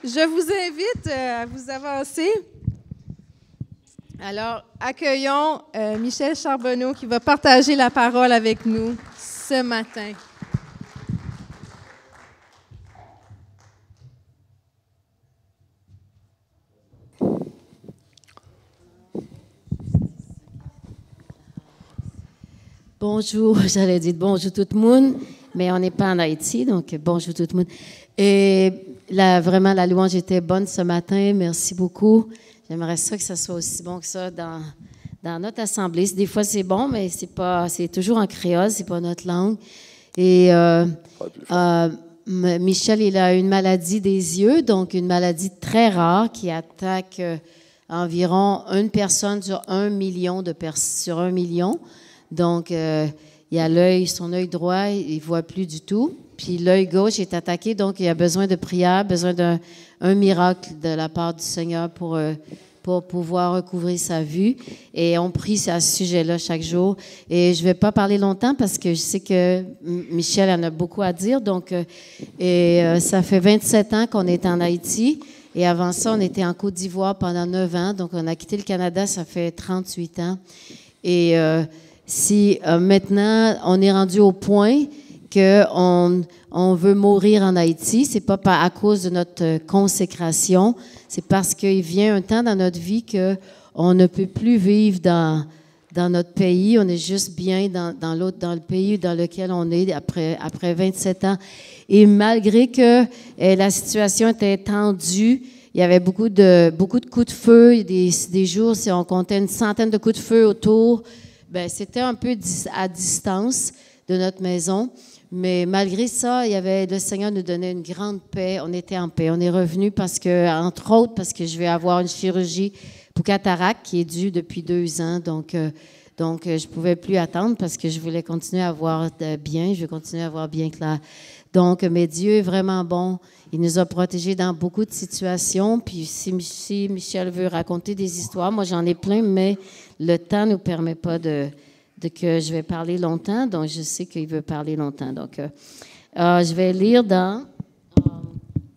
Je vous invite à vous avancer. Alors, accueillons Michel Charbonneau qui va partager la parole avec nous ce matin. Bonjour, j'allais dire bonjour tout le monde, mais on n'est pas en Haïti, donc bonjour tout le monde. Et vraiment, la louange était bonne ce matin, merci beaucoup. J'aimerais ça que ça soit aussi bon que ça dans notre assemblée. Des fois, c'est bon, mais c'est toujours en créole, c'est pas notre langue. Et Michel, il a une maladie des yeux, donc une maladie très rare qui attaque environ une personne sur 1 million sur 1 million. Donc, il a son œil droit, il ne voit plus du tout. Puis l'œil gauche est attaqué, donc il a besoin de prière, besoin d'un miracle de la part du Seigneur pour pouvoir recouvrir sa vue. Et on prie à ce sujet-là chaque jour. Et je ne vais pas parler longtemps parce que je sais que Michel en a beaucoup à dire. Donc, ça fait 27 ans qu'on est en Haïti. Et avant ça, on était en Côte d'Ivoire pendant 9 ans. Donc, on a quitté le Canada, ça fait 38 ans. Et si maintenant, on est rendu au point qu'on veut mourir en Haïti, c'est pas à cause de notre consécration, c'est parce qu'il vient un temps dans notre vie qu'on ne peut plus vivre dans notre pays, on est juste bien dans le pays dans lequel on est après 27 ans. Et malgré que la situation était tendue, il y avait beaucoup de coups de feu, des jours, si on comptait une centaine de coups de feu autour, ben c'était un peu à distance de notre maison. Mais malgré ça, le Seigneur nous donnait une grande paix. On était en paix. On est revenu entre autres, parce que je vais avoir une chirurgie pour cataracte qui est due depuis 2 ans. Donc, je ne pouvais plus attendre parce que je voulais continuer à voir bien. Je veux continuer à voir bien clair. Donc, mais Dieu est vraiment bon. Il nous a protégés dans beaucoup de situations. Puis si Michel veut raconter des histoires, moi j'en ai plein, mais le temps ne nous permet pas que je vais parler longtemps. Donc, je sais qu'il veut parler longtemps. Donc, je vais lire dans...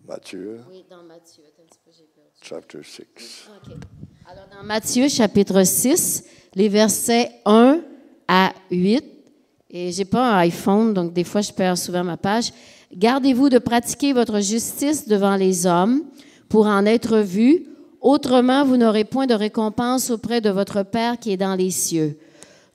Matthieu. Oui, dans Matthieu. Attends un petit peu, j'ai perdu. Chapter 6. OK. Alors, dans Matthieu, chapitre 6, les versets 1 à 8. Et je n'ai pas un iPhone, donc des fois, je perds souvent ma page. « Gardez-vous de pratiquer votre justice devant les hommes pour en être vus. Autrement, vous n'aurez point de récompense auprès de votre Père qui est dans les cieux.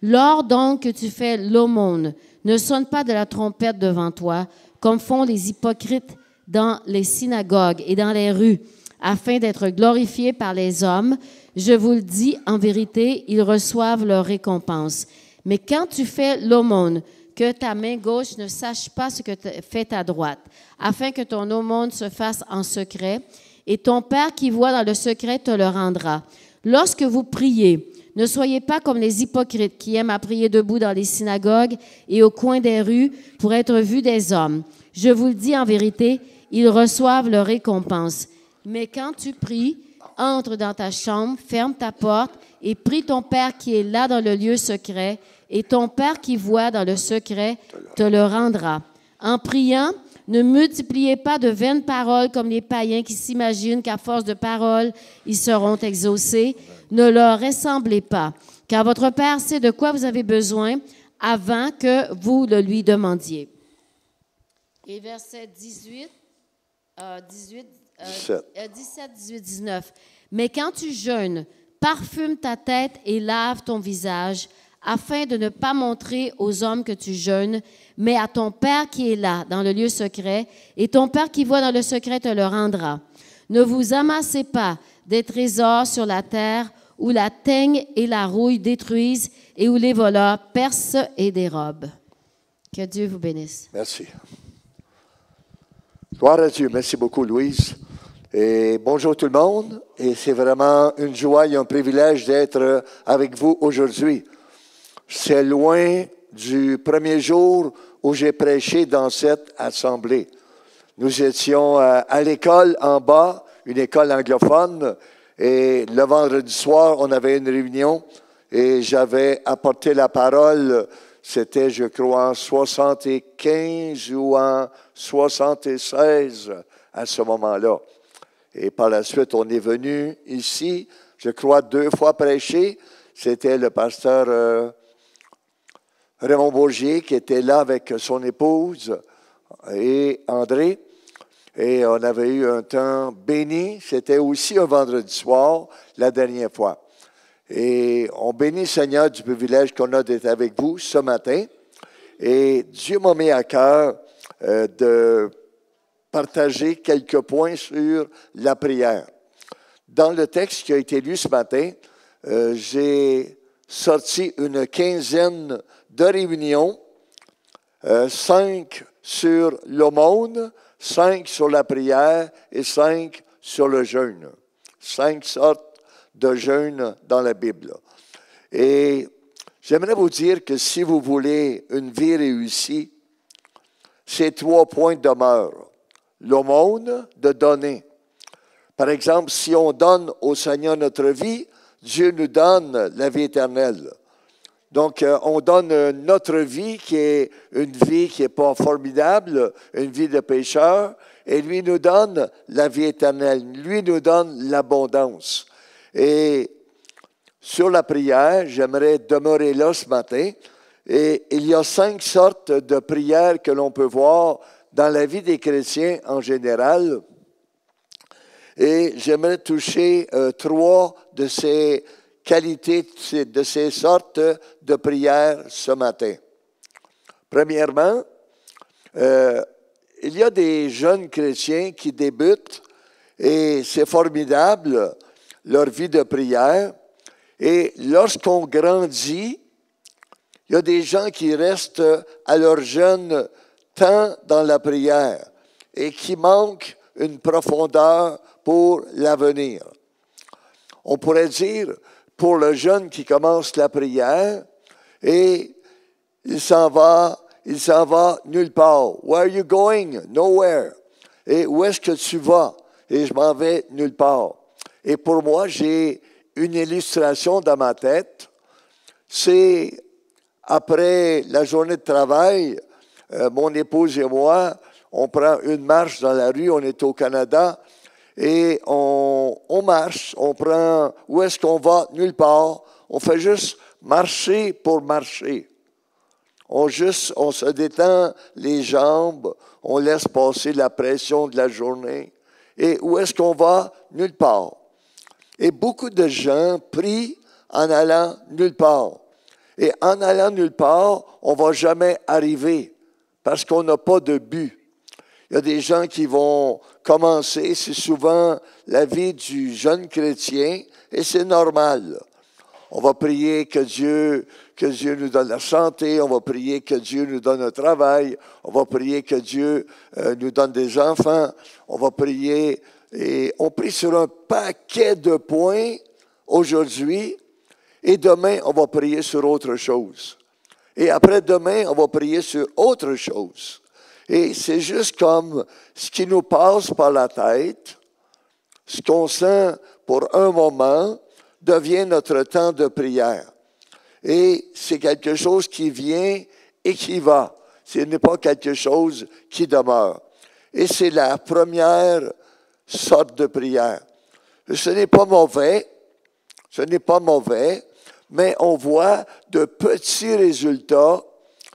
Lors donc que tu fais l'aumône, ne sonne pas de la trompette devant toi, comme font les hypocrites dans les synagogues et dans les rues, afin d'être glorifiés par les hommes. Je vous le dis, en vérité, ils reçoivent leur récompense. Mais quand tu fais l'aumône, que ta main gauche ne sache pas ce que fait ta droite, afin que ton aumône se fasse en secret, et ton Père qui voit dans le secret te le rendra. Lorsque vous priez, ne soyez pas comme les hypocrites qui aiment à prier debout dans les synagogues et au coin des rues pour être vus des hommes. Je vous le dis en vérité, ils reçoivent leur récompense. Mais quand tu pries, entre dans ta chambre, ferme ta porte et prie ton Père qui est là dans le lieu secret, et ton Père qui voit dans le secret te le rendra. En priant, ne multipliez pas de vaines paroles comme les païens qui s'imaginent qu'à force de paroles, ils seront exaucés. Ne leur ressemblez pas, car votre Père sait de quoi vous avez besoin avant que vous le lui demandiez. » Et verset 17, 18, 19. « Mais quand tu jeûnes, parfume ta tête et lave ton visage, afin de ne pas montrer aux hommes que tu jeûnes, mais à ton Père qui est là, dans le lieu secret, et ton Père qui voit dans le secret te le rendra. Ne vous amassez pas des trésors sur la terre, où la teigne et la rouille détruisent, et où les voleurs percent et dérobent. » Que Dieu vous bénisse. Merci. Gloire à Dieu. Merci beaucoup, Louise. Et bonjour tout le monde. Et c'est vraiment une joie et un privilège d'être avec vous aujourd'hui. C'est loin du premier jour où j'ai prêché dans cette assemblée. Nous étions à l'école en bas, une école anglophone, et le vendredi soir, on avait une réunion et j'avais apporté la parole. C'était, je crois, en 75 ou en 76 à ce moment-là. Et par la suite, on est venu ici, je crois 2 fois prêcher. C'était le pasteur Raymond Bourgier qui était là avec son épouse et André. Et on avait eu un temps béni. C'était aussi un vendredi soir, la dernière fois. Et on bénit le Seigneur du privilège qu'on a d'être avec vous ce matin. Et Dieu m'a mis à cœur de partager quelques points sur la prière. Dans le texte qui a été lu ce matin, j'ai sorti une quinzaine de réunions, 5 sur l'aumône, 5 sur la prière et 5 sur le jeûne. 5 sortes de jeûne dans la Bible. Et j'aimerais vous dire que si vous voulez une vie réussie, ces 3 points demeurent. L'aumône, de donner. Par exemple, si on donne au Seigneur notre vie, Dieu nous donne la vie éternelle. Donc, on donne notre vie qui est une vie qui n'est pas formidable, une vie de pécheur, et lui nous donne la vie éternelle. Lui nous donne l'abondance. Et sur la prière, j'aimerais demeurer là ce matin. Et il y a 5 sortes de prières que l'on peut voir dans la vie des chrétiens en général. Et j'aimerais toucher 3 de ces qualités, de ces sortes de prières ce matin. Premièrement, il y a des jeunes chrétiens qui débutent et c'est formidable leur vie de prière. Et lorsqu'on grandit, il y a des gens qui restent à leur jeune temps dans la prière et qui manquent une profondeur pour l'avenir. On pourrait dire, pour le jeune qui commence la prière et il s'en va nulle part. Where are you going? Nowhere. Et où est-ce que tu vas? Et je m'en vais nulle part. Et pour moi, j'ai une illustration dans ma tête. C'est après la journée de travail, mon épouse et moi, on prend une marche dans la rue, on est au Canada, et on marche, on prend, où est-ce qu'on va? Nulle part. On fait juste marcher pour marcher. On se détend les jambes, on laisse passer la pression de la journée. Et où est-ce qu'on va? Nulle part. Et beaucoup de gens prient en allant nulle part. Et en allant nulle part, on ne va jamais arriver parce qu'on n'a pas de but. Il y a des gens qui vont commencer, c'est souvent la vie du jeune chrétien, et c'est normal. On va prier que Dieu nous donne la santé, on va prier que Dieu nous donne un travail, on va prier que Dieu nous donne des enfants, on va prier, et on prie sur un paquet de points aujourd'hui, et demain, on va prier sur autre chose. Et après-demain, on va prier sur autre chose. Et c'est juste comme ce qui nous passe par la tête, ce qu'on sent pour un moment, devient notre temps de prière. Et c'est quelque chose qui vient et qui va. Ce n'est pas quelque chose qui demeure. Et c'est la première sorte de prière. Ce n'est pas mauvais, mais on voit de petits résultats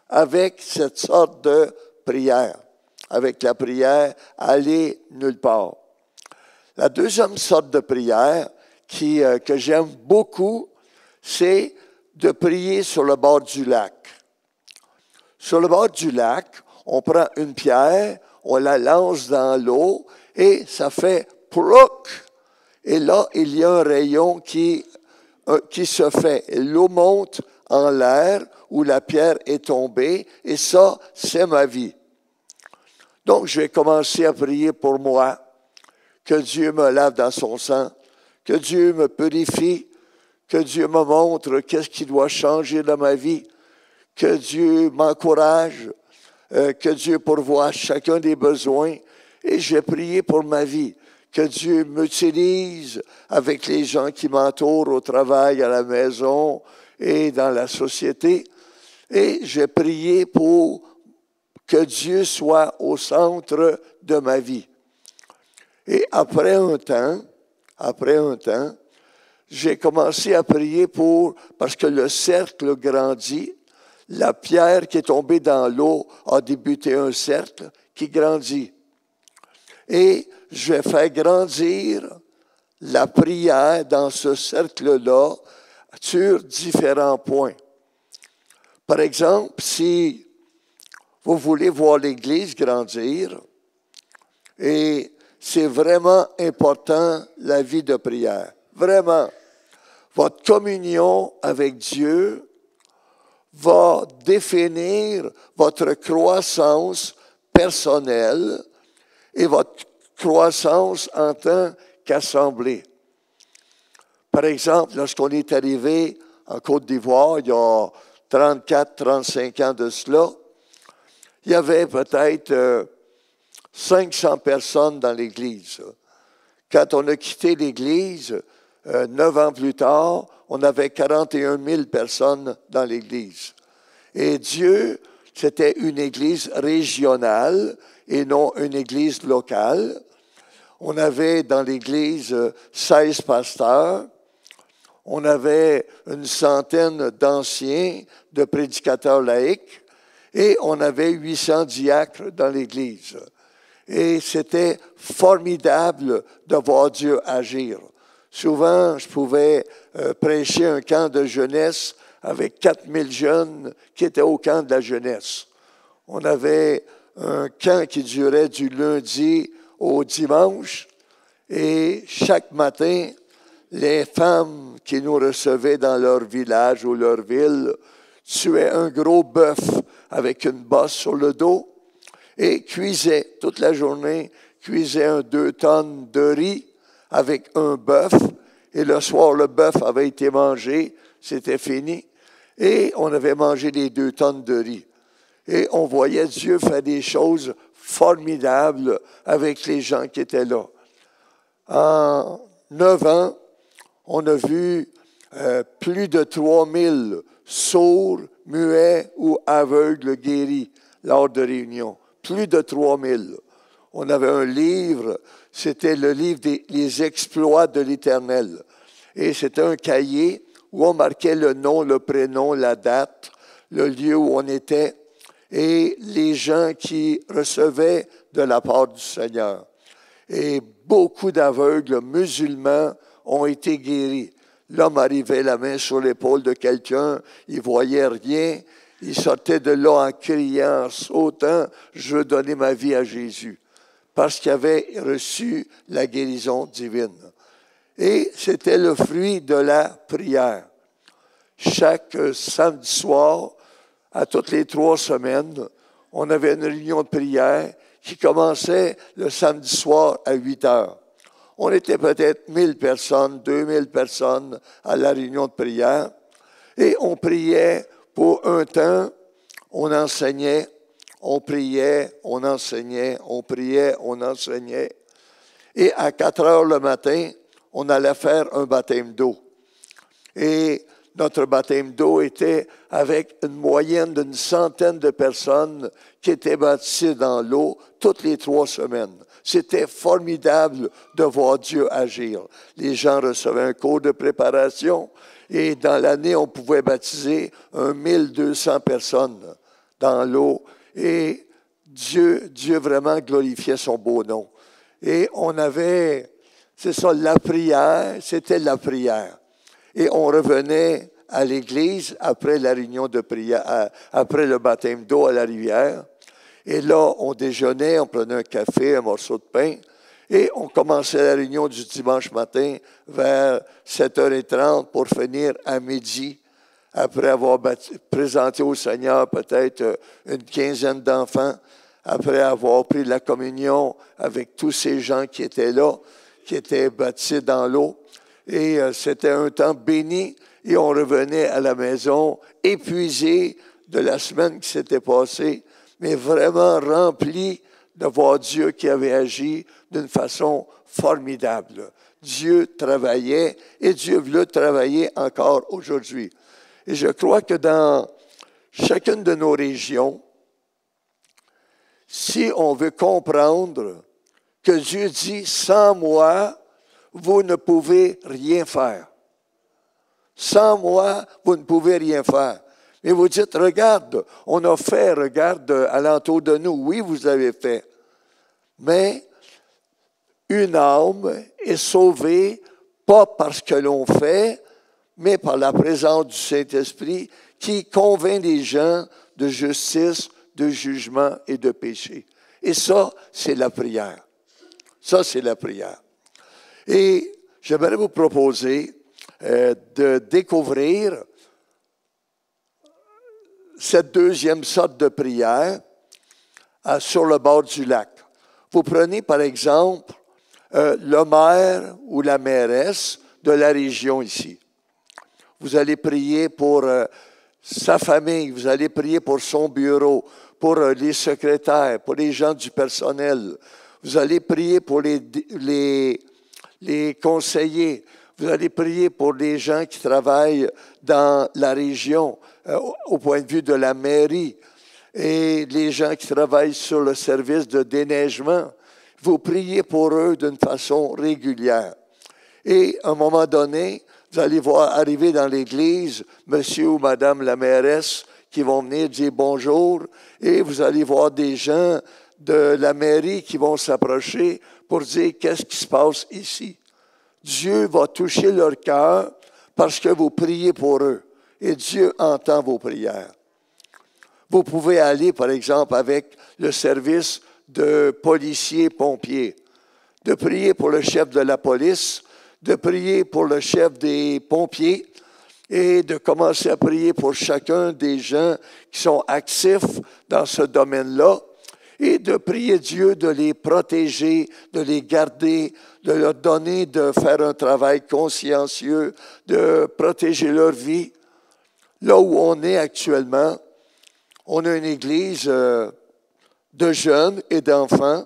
avec cette sorte de prière, avec la prière aller nulle part. La deuxième sorte de prière que j'aime beaucoup, c'est de prier sur le bord du lac. Sur le bord du lac, on prend une pierre, on la lance dans l'eau et ça fait plouc. Et là, il y a un rayon qui se fait. Et l'eau monte en l'air où la pierre est tombée et ça, c'est ma vie. Donc, je vais commencer à prier pour moi, que Dieu me lave dans son sang, que Dieu me purifie, que Dieu me montre qu'est-ce qui doit changer dans ma vie, que Dieu m'encourage, que Dieu pourvoie chacun des besoins. Et je vais prier pour ma vie, que Dieu m'utilise avec les gens qui m'entourent au travail, à la maison et dans la société. Et je vais prier pour que Dieu soit au centre de ma vie. Et après un temps, j'ai commencé à prier parce que le cercle grandit. La pierre qui est tombée dans l'eau a débuté un cercle qui grandit. Et je vais faire grandir la prière dans ce cercle-là sur différents points. Par exemple, si vous voulez voir l'Église grandir, et c'est vraiment important la vie de prière. Vraiment. Votre communion avec Dieu va définir votre croissance personnelle et votre croissance en tant qu'assemblée. Par exemple, lorsqu'on est arrivé en Côte d'Ivoire, il y a 34-35 ans de cela, il y avait peut-être 500 personnes dans l'Église. Quand on a quitté l'Église, 9 ans plus tard, on avait 41 000 personnes dans l'Église. Et Dieu, c'était une Église régionale et non une Église locale. On avait dans l'Église 16 pasteurs. On avait une centaine d'anciens, de prédicateurs laïcs. Et on avait 800 diacres dans l'Église. Et c'était formidable de voir Dieu agir. Souvent, je pouvais prêcher un camp de jeunesse avec 4000 jeunes qui étaient au camp de la jeunesse. On avait un camp qui durait du lundi au dimanche. Et chaque matin, les femmes qui nous recevaient dans leur village ou leur ville tuaient un gros bœuf avec une bosse sur le dos et cuisaient toute la journée, cuisaient 2 tonnes de riz avec un bœuf. Et le soir, le bœuf avait été mangé, c'était fini. Et on avait mangé les 2 tonnes de riz. Et on voyait Dieu faire des choses formidables avec les gens qui étaient là. En 9 ans, on a vu plus de 3000 sourds, muets ou aveugles guéris lors de réunions. Plus de 3000. On avait un livre, c'était le livre des exploits de l'Éternel. Et c'était un cahier où on marquait le nom, le prénom, la date, le lieu où on était et les gens qui recevaient de la part du Seigneur. Et beaucoup d'aveugles musulmans ont été guéris. L'homme arrivait la main sur l'épaule de quelqu'un, il ne voyait rien, il sortait de là en criant, en sautant, « Je veux donner ma vie à Jésus », parce qu'il avait reçu la guérison divine. Et c'était le fruit de la prière. Chaque samedi soir, à toutes les 3 semaines, on avait une réunion de prière qui commençait le samedi soir à 8 heures. On était peut-être 1000 personnes, 2000 personnes à la réunion de prière. Et on priait pour un temps, on enseignait, on priait, on enseignait, on priait, on enseignait. Et à 4 heures le matin, on allait faire un baptême d'eau. Et notre baptême d'eau était avec une moyenne d'une centaine de personnes qui étaient baptisées dans l'eau toutes les 3 semaines. C'était formidable de voir Dieu agir. Les gens recevaient un cours de préparation et dans l'année, on pouvait baptiser 1200 personnes dans l'eau. Et Dieu vraiment glorifiait son beau nom. Et on avait, c'est ça, la prière, c'était la prière. Et on revenait à l'église après la réunion de prière, après le baptême d'eau à la rivière. Et là, on déjeunait, on prenait un café, un morceau de pain. Et on commençait la réunion du dimanche matin vers 7h30 pour finir à midi, après avoir présenté au Seigneur peut-être une quinzaine d'enfants, après avoir pris la communion avec tous ces gens qui étaient là, qui étaient baptisés dans l'eau. Et c'était un temps béni et on revenait à la maison épuisé de la semaine qui s'était passée, mais vraiment rempli de voir Dieu qui avait agi d'une façon formidable. Dieu travaillait et Dieu veut travailler encore aujourd'hui. Et je crois que dans chacune de nos régions, si on veut comprendre que Dieu dit, sans moi, vous ne pouvez rien faire. Sans moi, vous ne pouvez rien faire. Mais vous dites, regarde, on a fait, regarde alentour de nous. Oui, vous avez fait. Mais une âme est sauvée, pas parce que l'on fait, mais par la présence du Saint-Esprit qui convainc les gens de justice, de jugement et de péché. Et ça, c'est la prière. Ça, c'est la prière. Et j'aimerais vous proposer de découvrir cette deuxième sorte de prière sur le bord du lac. Vous prenez, par exemple, le maire ou la mairesse de la région ici. Vous allez prier pour sa famille, vous allez prier pour son bureau, pour les secrétaires, pour les gens du personnel. Vous allez prier pour les conseillers. Vous allez prier pour les gens qui travaillent dans la région, au point de vue de la mairie, et les gens qui travaillent sur le service de déneigement. Vous priez pour eux d'une façon régulière. Et à un moment donné, vous allez voir arriver dans l'église monsieur ou madame la mairesse qui vont venir dire bonjour, et vous allez voir des gens de la mairie qui vont s'approcher pour dire qu'est-ce qui se passe ici. Dieu va toucher leur cœur parce que vous priez pour eux, et Dieu entend vos prières. Vous pouvez aller, par exemple, avec le service de policiers-pompiers, de prier pour le chef de la police, de prier pour le chef des pompiers et de commencer à prier pour chacun des gens qui sont actifs dans ce domaine-là et de prier Dieu de les protéger, de les garder, de leur donner de faire un travail consciencieux, de protéger leur vie. Là où on est actuellement, on a une église de jeunes et d'enfants.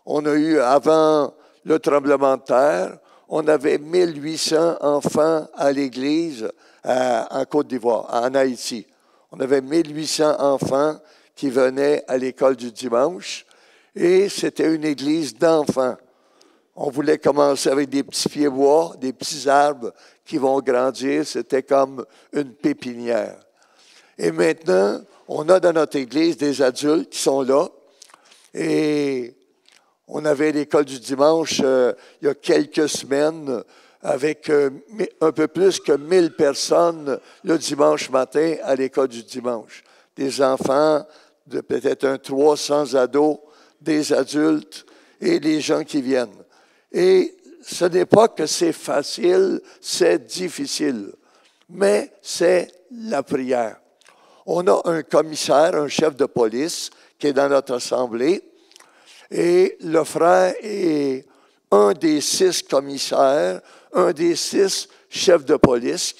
On a eu, avant le tremblement de terre, on avait 1800 enfants à l'église en Côte d'Ivoire, en Haïti. On avait 1800 enfants qui venaient à l'école du dimanche et c'était une église d'enfants. On voulait commencer avec des petits pieds-bois, des petits arbres qui vont grandir. C'était comme une pépinière. Et maintenant, on a dans notre église des adultes qui sont là. Et on avait l'école du dimanche il y a quelques semaines avec un peu plus que 1000 personnes le dimanche matin à l'école du dimanche. Des enfants, de peut-être 300 ados, des adultes et les gens qui viennent. Et ce n'est pas que c'est facile, c'est difficile, mais c'est la prière. On a un commissaire, un chef de police qui est dans notre assemblée et le frère est un des 6 commissaires, un des 6 chefs de police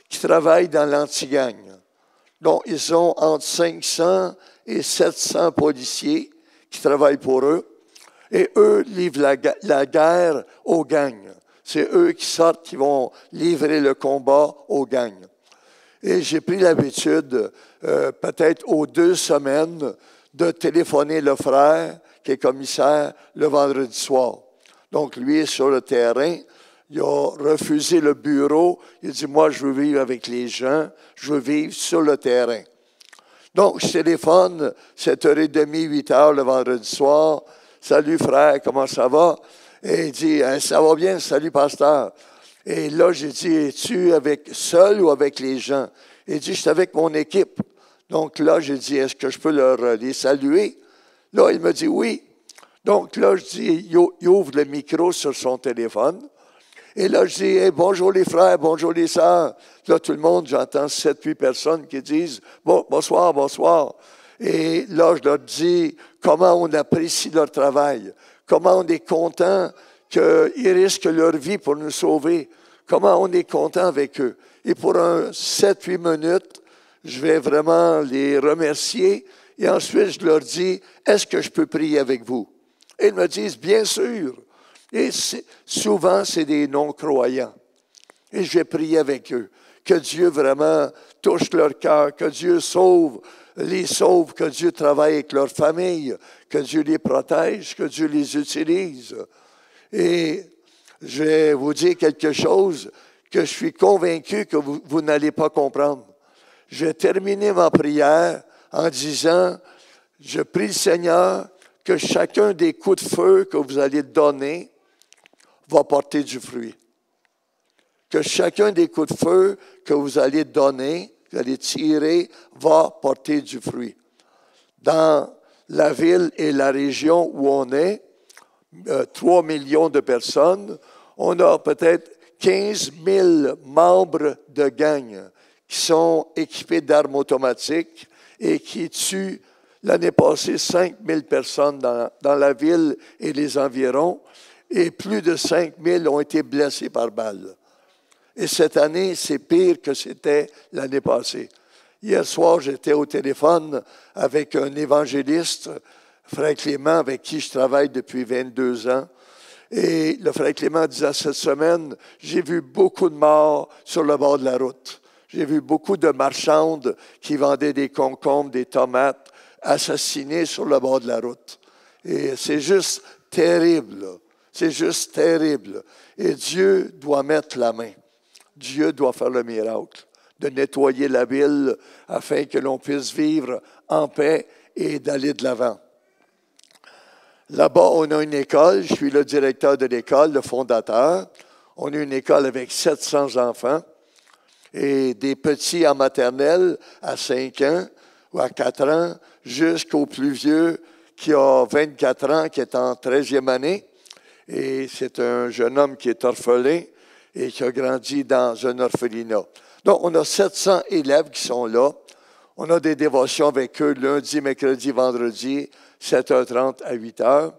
qui travaillent dans l'Antigagne. Donc, ils sont entre 500 et 700 policiers qui travaillent pour eux. Et eux livrent la guerre aux gangs. C'est eux qui sortent, qui vont livrer le combat aux gangs. Et j'ai pris l'habitude, peut-être aux 2 semaines, de téléphoner le frère, qui est commissaire, le vendredi soir. Donc, lui est sur le terrain. Il a refusé le bureau. Il dit, moi, je veux vivre avec les gens. Je veux vivre sur le terrain. Donc, je téléphone 7h30, 8h le vendredi soir. Salut frère, comment ça va? Et il dit, ça va bien, salut pasteur. Et là, j'ai dit, es-tu seul ou avec les gens? Il dit, je suis avec mon équipe. Donc là, j'ai dit, est-ce que je peux les saluer? Là, il me dit oui. Donc là, je dis, il ouvre le micro sur son téléphone. Et là, je dis, hey, bonjour les frères, bonjour les sœurs. Là, tout le monde, j'entends 7-8 personnes qui disent, bonsoir, bonsoir. Et là, je leur dis comment on apprécie leur travail, comment on est content qu'ils risquent leur vie pour nous sauver, comment on est content avec eux. Et pour 7-8 minutes, je vais vraiment les remercier. Et ensuite, je leur dis, est-ce que je peux prier avec vous? Et ils me disent, bien sûr. Et souvent, c'est des non-croyants. Et je vais prier avec eux. Que Dieu vraiment touche leur cœur, que Dieu sauve les sauve, que Dieu travaille avec leur famille, que Dieu les protège, que Dieu les utilise. Et je vais vous dire quelque chose que je suis convaincu que vous n'allez pas comprendre. Je vais terminer ma prière en disant, je prie le Seigneur que chacun des coups de feu que vous allez donner va porter du fruit. Que chacun des coups de feu que vous allez donner, vous allez tirer, va porter du fruit. Dans la ville et la région où on est, 3 millions de personnes, on a peut-être 15 000 membres de gangs qui sont équipés d'armes automatiques et qui tuent l'année passée 5 000 personnes dans la ville et les environs, et plus de 5 000 ont été blessés par balle. Et cette année, c'est pire que c'était l'année passée. Hier soir, j'étais au téléphone avec un évangéliste, Frère Clément, avec qui je travaille depuis 22 ans. Et le Frère Clément disait cette semaine, j'ai vu beaucoup de morts sur le bord de la route. J'ai vu beaucoup de marchandes qui vendaient des concombres, des tomates, assassinés sur le bord de la route. Et c'est juste terrible. C'est juste terrible. Et Dieu doit mettre la main. Dieu doit faire le miracle de nettoyer la ville afin que l'on puisse vivre en paix et d'aller de l'avant. Là-bas, on a une école. Je suis le directeur de l'école, le fondateur. On a une école avec 700 enfants et des petits en maternelle à 5 ans ou à 4 ans jusqu'au plus vieux qui a 24 ans, qui est en 13e année. Et c'est un jeune homme qui est orphelin et qui a grandi dans un orphelinat. Donc, on a 700 élèves qui sont là. On a des dévotions avec eux lundi, mercredi, vendredi, 7h30 à 8h,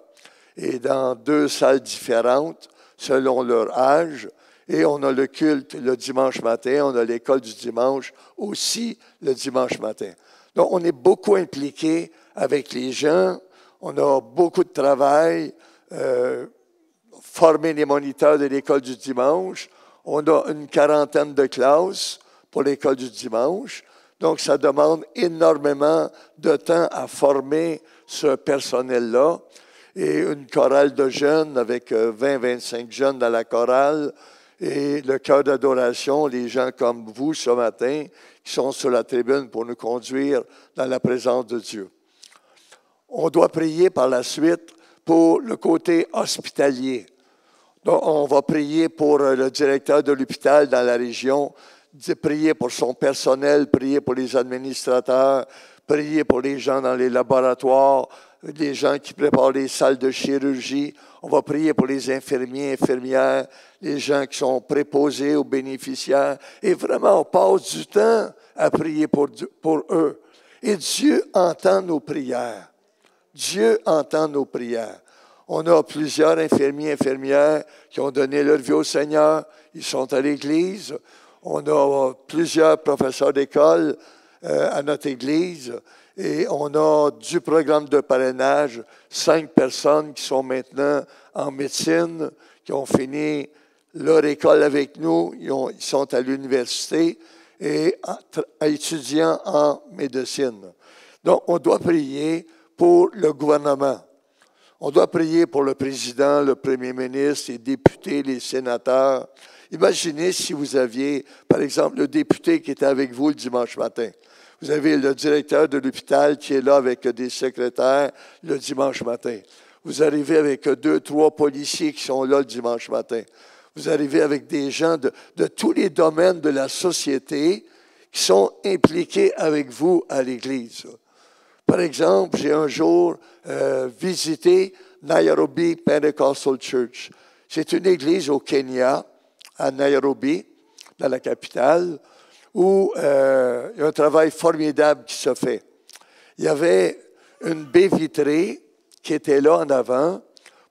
et dans 2 salles différentes selon leur âge. Et on a le culte le dimanche matin, on a l'école du dimanche aussi le dimanche matin. Donc, on est beaucoup impliqués avec les gens, on a beaucoup de travail, former les moniteurs de l'école du dimanche. On a une 40aine de classes pour l'école du dimanche. Donc, ça demande énormément de temps à former ce personnel-là. Et une chorale de jeunes avec 20-25 jeunes dans la chorale. Et le chœur d'adoration, les gens comme vous ce matin qui sont sur la tribune pour nous conduire dans la présence de Dieu. On doit prier par la suite pour le côté hospitalier. Donc, on va prier pour le directeur de l'hôpital dans la région, prier pour son personnel, prier pour les administrateurs, prier pour les gens dans les laboratoires, les gens qui préparent les salles de chirurgie. On va prier pour les infirmiers, infirmières, les gens qui sont préposés aux bénéficiaires. Et vraiment, on passe du temps à prier pour eux. Et Dieu entend nos prières. Dieu entend nos prières. On a plusieurs infirmiers et infirmières qui ont donné leur vie au Seigneur. Ils sont à l'Église. On a plusieurs professeurs d'école à notre Église. Et on a du programme de parrainage, 5 personnes qui sont maintenant en médecine, qui ont fini leur école avec nous. Ils sont à l'université et étudiants en médecine. Donc, on doit prier pour le gouvernement. On doit prier pour le président, le premier ministre, les députés, les sénateurs. Imaginez si vous aviez, par exemple, le député qui était avec vous le dimanche matin. Vous avez le directeur de l'hôpital qui est là avec des secrétaires le dimanche matin. Vous arrivez avec 2-3 policiers qui sont là le dimanche matin. Vous arrivez avec des gens de tous les domaines de la société qui sont impliqués avec vous à l'Église. Par exemple, j'ai un jour visité Nairobi Pentecostal Church. C'est une église au Kenya, à Nairobi, dans la capitale, où il y a un travail formidable qui se fait. Il y avait une baie vitrée qui était là en avant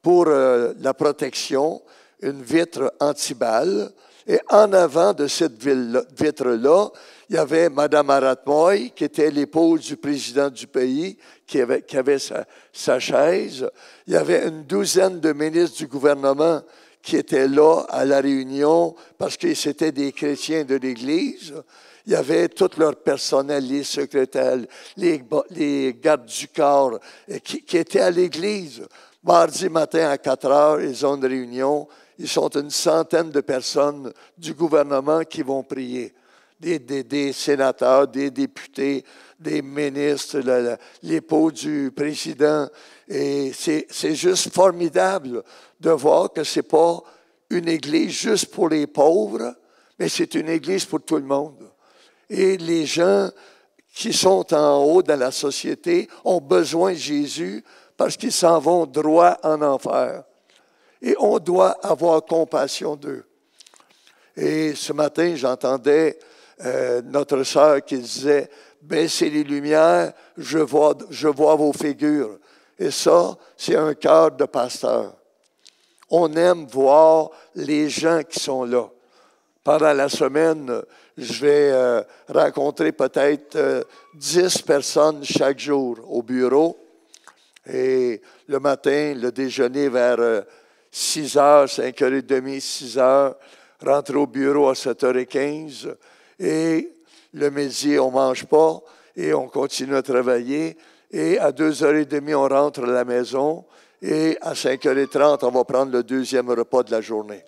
pour la protection, une vitre anti-balles. Et en avant de cette vitre-là, il y avait Mme Aratmoy, qui était l'épouse du président du pays, qui avait sa chaise. Il y avait une douzaine de ministres du gouvernement qui étaient là à la réunion parce que c'était des chrétiens de l'Église. Il y avait tout leur personnel, les secrétaires, les gardes du corps qui étaient à l'Église. Mardi matin à 4 heures, ils ont une réunion. Ils sont une centaine de personnes du gouvernement qui vont prier. Des sénateurs, des députés, des ministres, l'époux du président. Et c'est juste formidable de voir que ce n'est pas une église juste pour les pauvres, mais c'est une église pour tout le monde. Et les gens qui sont en haut dans la société ont besoin de Jésus parce qu'ils s'en vont droit en enfer. Et on doit avoir compassion d'eux. Et ce matin, j'entendais notre sœur qui disait « Baissez les lumières, je vois vos figures. » Et ça, c'est un cœur de pasteur. On aime voir les gens qui sont là. Pendant la semaine, je vais rencontrer peut-être 10 personnes chaque jour au bureau. Et le matin, le déjeuner vers 6 heures, 5h30, 6 heures, rentrer au bureau à 7h15. Et le midi, on ne mange pas et on continue à travailler. Et à 2h30, on rentre à la maison. Et à 5h30, on va prendre le deuxième repas de la journée.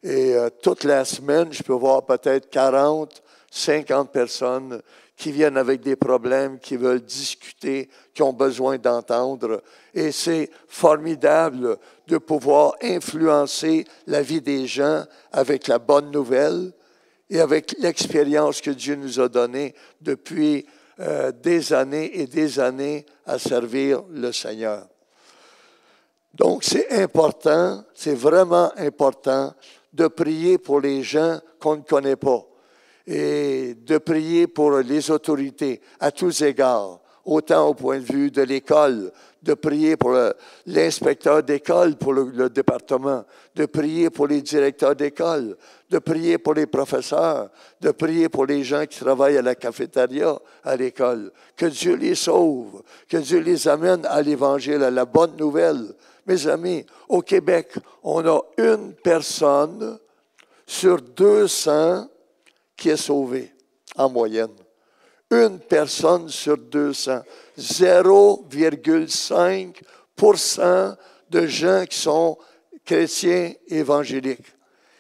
Et toute la semaine, je peux voir peut-être 40, 50 personnes qui viennent avec des problèmes, qui veulent discuter, qui ont besoin d'entendre. Et c'est formidable de pouvoir influencer la vie des gens avec la bonne nouvelle et avec l'expérience que Dieu nous a donnée depuis des années et des années à servir le Seigneur. Donc, c'est important, c'est vraiment important de prier pour les gens qu'on ne connaît pas et de prier pour les autorités à tous égards, autant au point de vue de l'école, de prier pour l'inspecteur d'école, pour le département, de prier pour les directeurs d'école, de prier pour les professeurs, de prier pour les gens qui travaillent à la cafétéria à l'école. Que Dieu les sauve, que Dieu les amène à l'Évangile, à la bonne nouvelle. Mes amis, au Québec, on a une personne sur 200 qui est sauvée, en moyenne. Une personne sur 200. 0,5% de gens qui sont chrétiens évangéliques.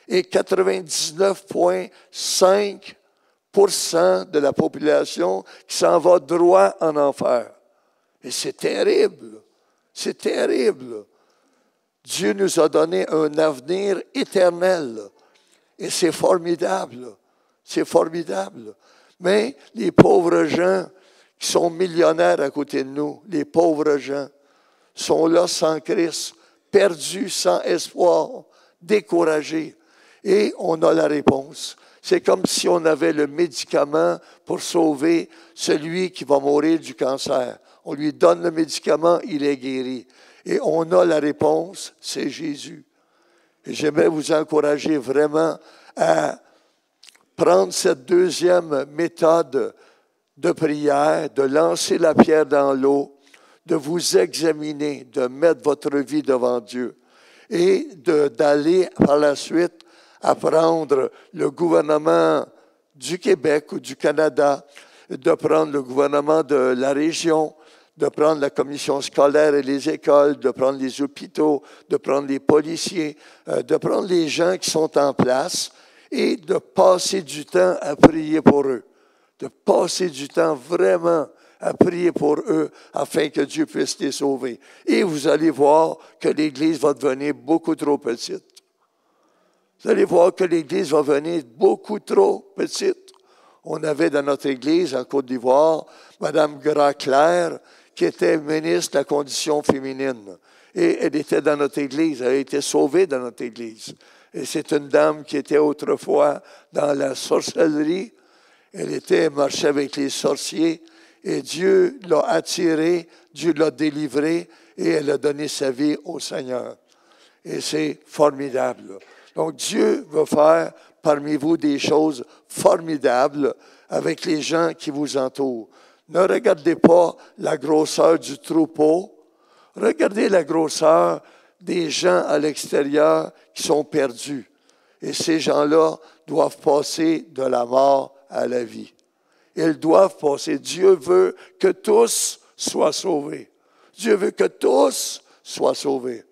Et 99,5% de la population qui s'en va droit en enfer. Et c'est terrible. C'est terrible. Dieu nous a donné un avenir éternel. Et c'est formidable. C'est formidable. Mais les pauvres gens qui sont millionnaires à côté de nous, les pauvres gens, sont là sans Christ, perdus, sans espoir, découragés. Et on a la réponse. C'est comme si on avait le médicament pour sauver celui qui va mourir du cancer. On lui donne le médicament, il est guéri. Et on a la réponse, c'est Jésus. Et j'aimerais vous encourager vraiment à prendre cette deuxième méthode de prière, de lancer la pierre dans l'eau, de vous examiner, de mettre votre vie devant Dieu et d'aller par la suite apprendre le gouvernement du Québec ou du Canada, de prendre le gouvernement de la région, de prendre la commission scolaire et les écoles, de prendre les hôpitaux, de prendre les policiers, de prendre les gens qui sont en place et de passer du temps à prier pour eux. De passer du temps vraiment à prier pour eux afin que Dieu puisse les sauver. Et vous allez voir que l'Église va devenir beaucoup trop petite. Vous allez voir que l'Église va devenir beaucoup trop petite. On avait dans notre Église en Côte d'Ivoire, Mme Graclair, qui était ministre de la condition féminine. Et elle était dans notre Église, elle a été sauvée dans notre Église. Et c'est une dame qui était autrefois dans la sorcellerie. Elle marchait avec les sorciers et Dieu l'a attirée, Dieu l'a délivrée et elle a donné sa vie au Seigneur. Et c'est formidable. Donc Dieu va faire parmi vous des choses formidables avec les gens qui vous entourent. Ne regardez pas la grosseur du troupeau, regardez la grosseur des gens à l'extérieur qui sont perdus. Et ces gens-là doivent passer de la mort à la vie. Ils doivent passer. Dieu veut que tous soient sauvés. Dieu veut que tous soient sauvés.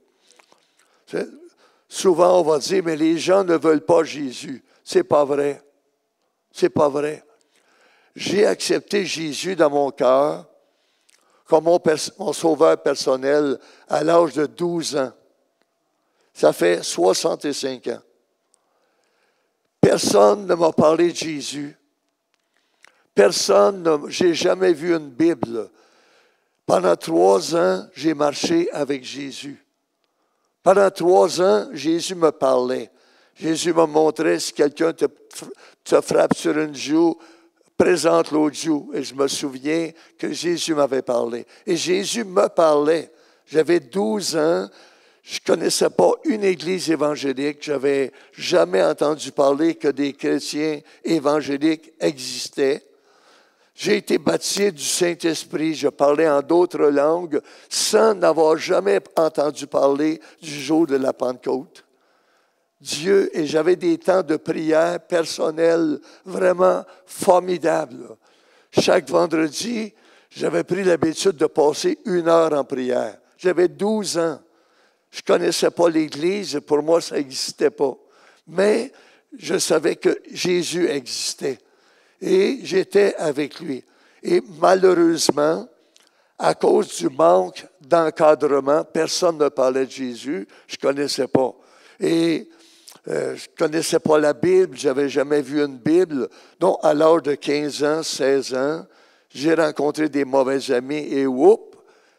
Souvent, on va dire, mais les gens ne veulent pas Jésus. C'est pas vrai. C'est pas vrai. J'ai accepté Jésus dans mon cœur comme mon sauveur personnel à l'âge de 12 ans. Ça fait 65 ans. Personne ne m'a parlé de Jésus. J'ai jamais vu une Bible. Pendant 3 ans, j'ai marché avec Jésus. Pendant 3 ans, Jésus me parlait. Jésus me montrait si quelqu'un te frappe sur une joue, présente l'autre joue. Et je me souviens que Jésus m'avait parlé. Et Jésus me parlait. J'avais 12 ans. Je ne connaissais pas une église évangélique. Je n'avais jamais entendu parler que des chrétiens évangéliques existaient. J'ai été baptisé du Saint-Esprit. Je parlais en d'autres langues sans n'avoir jamais entendu parler du jour de la Pentecôte. Dieu, et j'avais des temps de prière personnels vraiment formidables. Chaque vendredi, j'avais pris l'habitude de passer 1 heure en prière. J'avais 12 ans. Je ne connaissais pas l'Église, pour moi, ça n'existait pas. Mais je savais que Jésus existait. Et j'étais avec lui. Et malheureusement, à cause du manque d'encadrement, personne ne parlait de Jésus. Je ne connaissais pas. Et je ne connaissais pas la Bible. Je n'avais jamais vu une Bible. Donc, à l'âge de 15 ans, 16 ans, j'ai rencontré des mauvais amis et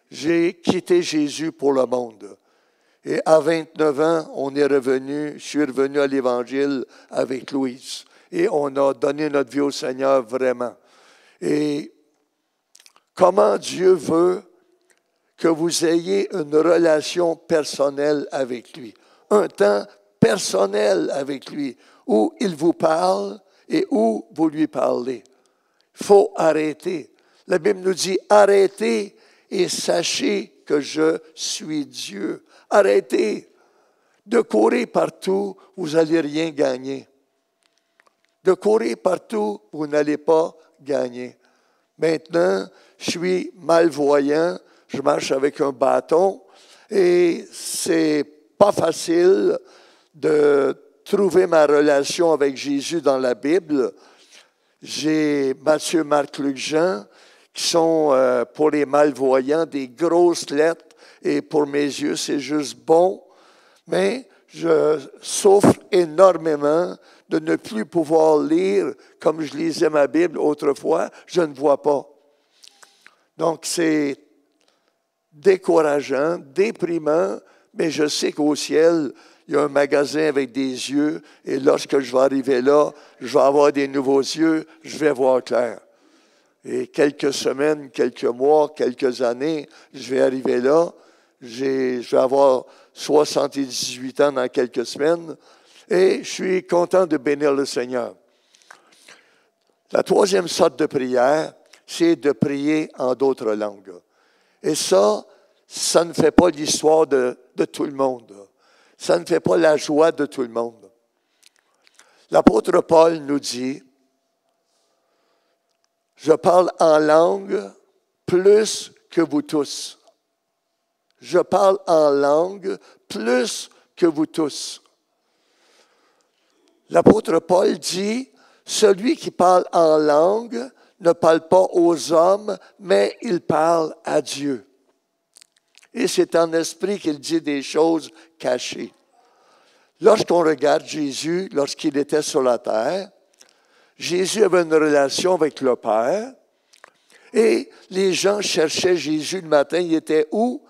j'ai quitté Jésus pour le monde. Et à 29 ans, je suis revenu à l'Évangile avec Louise. Et on a donné notre vie au Seigneur vraiment. Et comment Dieu veut que vous ayez une relation personnelle avec lui. Un temps personnel avec lui, où il vous parle et où vous lui parlez. Il faut arrêter. La Bible nous dit, arrêtez et sachez que je suis Dieu. Arrêtez de courir partout, vous n'allez rien gagner. De courir partout, vous n'allez pas gagner. Maintenant, je suis malvoyant, je marche avec un bâton et c'est pas facile de trouver ma relation avec Jésus dans la Bible. J'ai Matthieu, Marc, Luc, Jean, qui sont pour les malvoyants des grosses lettres. Et pour mes yeux, c'est juste bon. Mais je souffre énormément de ne plus pouvoir lire comme je lisais ma Bible autrefois. Je ne vois pas. Donc, c'est décourageant, déprimant, mais je sais qu'au ciel, il y a un magasin avec des yeux. Et lorsque je vais arriver là, je vais avoir des nouveaux yeux, je vais voir clair. Et quelques semaines, quelques mois, quelques années, je vais arriver là. Je vais avoir 78 ans dans quelques semaines et je suis content de bénir le Seigneur. La troisième sorte de prière, c'est de prier en d'autres langues. Et ça ne fait pas l'histoire de tout le monde. Ça ne fait pas la joie de tout le monde. L'apôtre Paul nous dit, « Je parle en langue plus que vous tous. » Je parle en langue plus que vous tous. L'apôtre Paul dit, celui qui parle en langue ne parle pas aux hommes, mais il parle à Dieu. Et c'est en esprit qu'il dit des choses cachées. Lorsqu'on regarde Jésus, lorsqu'il était sur la terre, Jésus avait une relation avec le Père et les gens cherchaient Jésus le matin. Il était où?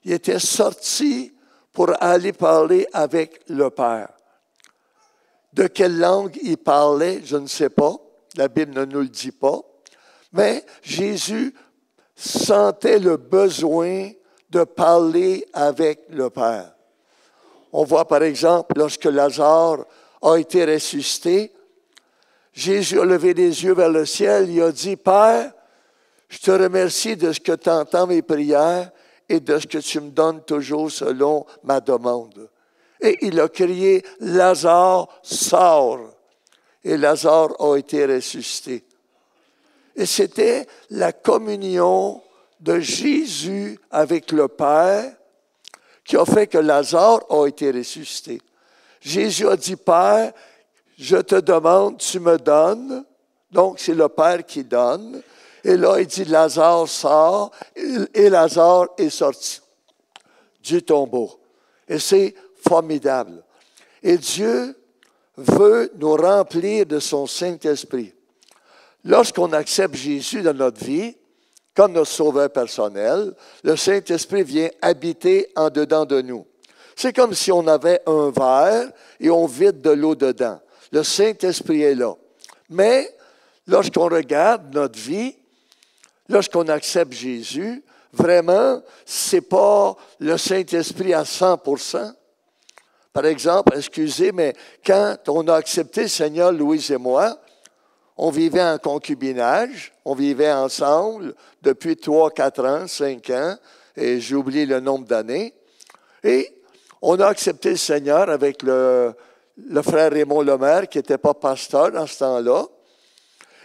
Il était sorti pour aller parler avec le Père. De quelle langue il parlait, je ne sais pas. La Bible ne nous le dit pas. Mais Jésus sentait le besoin de parler avec le Père. On voit par exemple, lorsque Lazare a été ressuscité, Jésus a levé les yeux vers le ciel, il a dit, « Père, je te remercie de ce que tu entends mes prières et de ce que tu me donnes toujours selon ma demande. Et il a crié, Lazare, sors. Et Lazare a été ressuscité. Et c'était la communion de Jésus avec le Père qui a fait que Lazare a été ressuscité. Jésus a dit, Père, je te demande, tu me donnes. Donc, c'est le Père qui donne. Et là, il dit, Lazare sort, et Lazare est sorti du tombeau. Et c'est formidable. Et Dieu veut nous remplir de son Saint-Esprit. Lorsqu'on accepte Jésus dans notre vie, comme notre sauveur personnel, le Saint-Esprit vient habiter en dedans de nous. C'est comme si on avait un verre et on vide de l'eau dedans. Le Saint-Esprit est là. Mais lorsqu'on regarde notre vie, lorsqu'on accepte Jésus, vraiment, ce n'est pas le Saint-Esprit à 100%. Par exemple, excusez, mais quand on a accepté le Seigneur, Louise et moi, on vivait en concubinage, on vivait ensemble depuis 3, 4 ans, 5 ans, et j'ai oublié le nombre d'années. Et on a accepté le Seigneur avec le frère Raymond Lemaire, qui n'était pas pasteur dans ce temps-là.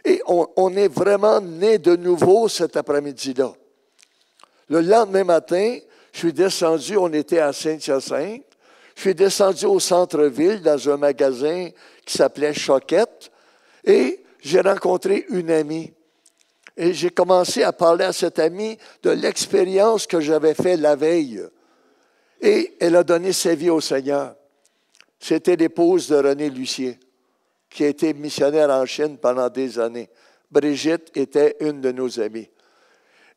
Et on est vraiment né de nouveau cet après-midi-là. Le lendemain matin, je suis descendu, on était à Saint-Hyacinthe, je suis descendu au centre-ville dans un magasin qui s'appelait Choquette et j'ai rencontré une amie. Et j'ai commencé à parler à cette amie de l'expérience que j'avais faite la veille. Et elle a donné sa vie au Seigneur. C'était l'épouse de René Lucier, qui a été missionnaire en Chine pendant des années. Brigitte était une de nos amies.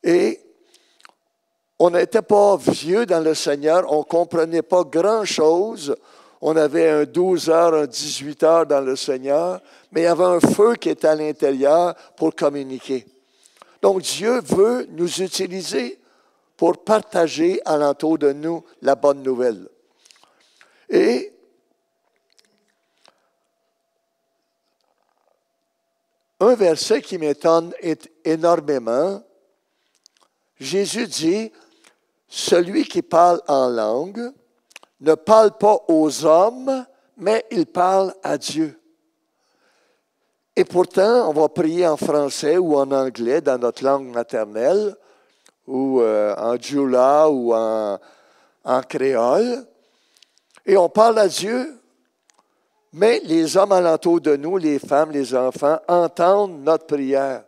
Et on n'était pas vieux dans le Seigneur, on ne comprenait pas grand-chose. On avait un 12 heures, un 18 heures dans le Seigneur, mais il y avait un feu qui était à l'intérieur pour communiquer. Donc Dieu veut nous utiliser pour partager alentour de nous la bonne nouvelle. Et un verset qui m'étonne énormément, Jésus dit, « Celui qui parle en langue ne parle pas aux hommes, mais il parle à Dieu. » Et pourtant, on va prier en français ou en anglais, dans notre langue maternelle, ou en djoula ou en créole, et on parle à Dieu, mais les hommes alentour de nous, les femmes, les enfants, entendent notre prière.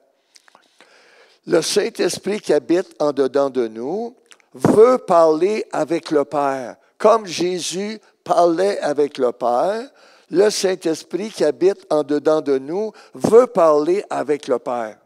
Le Saint-Esprit qui habite en dedans de nous veut parler avec le Père. Comme Jésus parlait avec le Père, le Saint-Esprit qui habite en dedans de nous veut parler avec le Père.